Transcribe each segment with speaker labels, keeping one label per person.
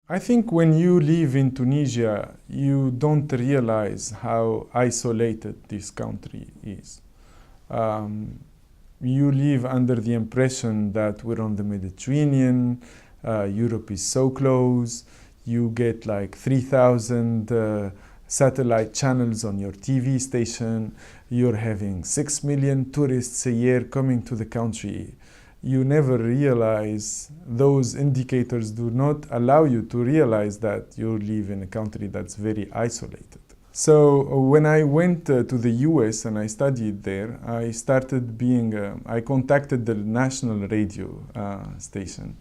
Speaker 1: I think when you live in Tunisia, you don't realize how isolated this country is. Um, you live under the impression that we're on the Mediterranean, Europe is so close, you get like 3,000 satellite channels on your TV station, you're having 6 million tourists a year coming to the country. You never realize, those indicators do not allow you to realize that you live in a country that's very isolated. So when I went to the US and I studied there, I contacted the national radio station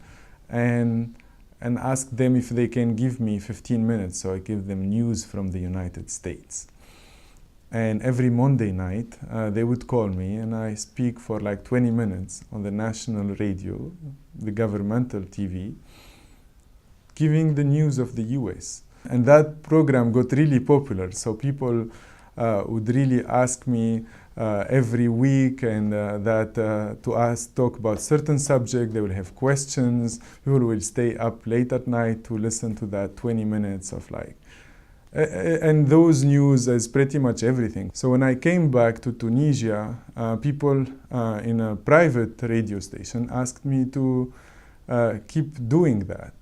Speaker 1: and asked them if they can give me 15 minutes so I give them news from the United States. And every Monday night, they would call me and I speak for like 20 minutes on the national radio, the governmental TV, giving the news of the US. And that program got really popular. So people would really ask me every week and talk about certain subject. They will have questions. People will stay up late at night to listen to that 20 minutes of like, and those news is pretty much everything. So when I came back to Tunisia, people in a private radio station asked me to keep doing that.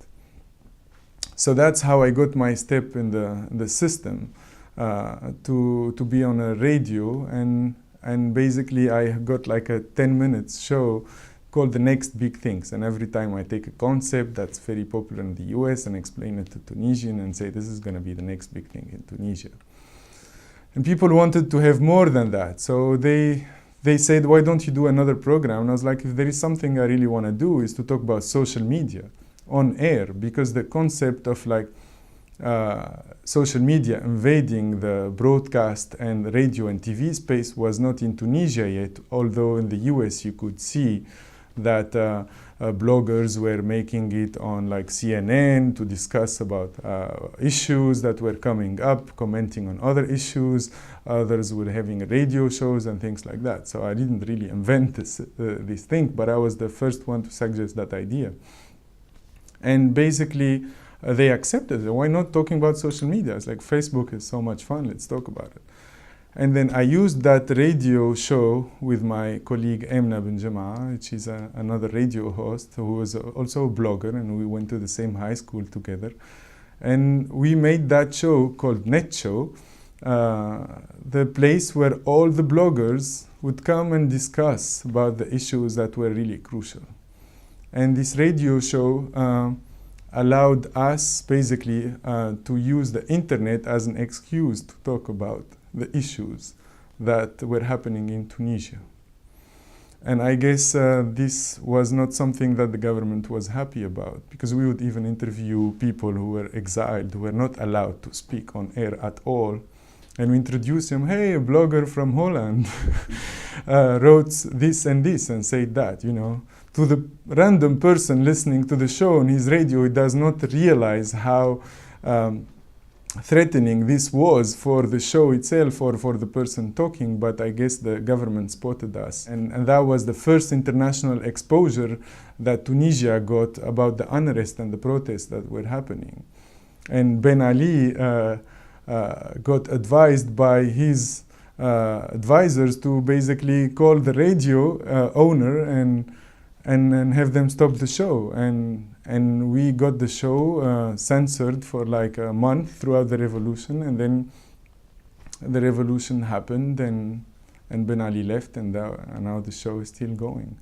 Speaker 1: So that's how I got my step in the system, to be on a radio, and basically I got like a 10 minutes show called The Next Big Things. And every time I take a concept that's very popular in the US and explain it to Tunisian and say, this is going to be the next big thing in Tunisia. And people wanted to have more than that. So they said, why don't you do another program? And I was like, if there is something I really want to do is to talk about social media on air, because the concept of like social media invading the broadcast and radio and TV space was not in Tunisia yet, although in the US you could see that bloggers were making it on like CNN to discuss about issues that were coming up, commenting on other issues. Others were having radio shows and things like that. So I didn't really invent this thing, but I was the first one to suggest that idea. And basically they accepted it. Why not talking about social media? It's like, Facebook is so much fun, let's talk about it. And then I used that radio show with my colleague Emna Benjama, she's another radio host who was also a blogger, and we went to the same high school together. And we made that show called Net Show, the place where all the bloggers would come and discuss about the issues that were really crucial. And this radio show allowed us basically to use the internet as an excuse to talk about the issues that were happening in Tunisia. And I guess this was not something that the government was happy about, because we would even interview people who were exiled, who were not allowed to speak on air at all. And we introduce him, hey, a blogger from Holland wrote this and this and said that, you know. To the random person listening to the show on his radio, he does not realize how threatening this was for the show itself or for the person talking, but I guess the government spotted us. And that was the first international exposure that Tunisia got about the unrest and the protests that were happening. And Ben Ali got advised by his advisors to basically call the radio owner and have them stop the show. And we got the show censored for like a month throughout the revolution, and then the revolution happened and Ben Ali left, and now the show is still going.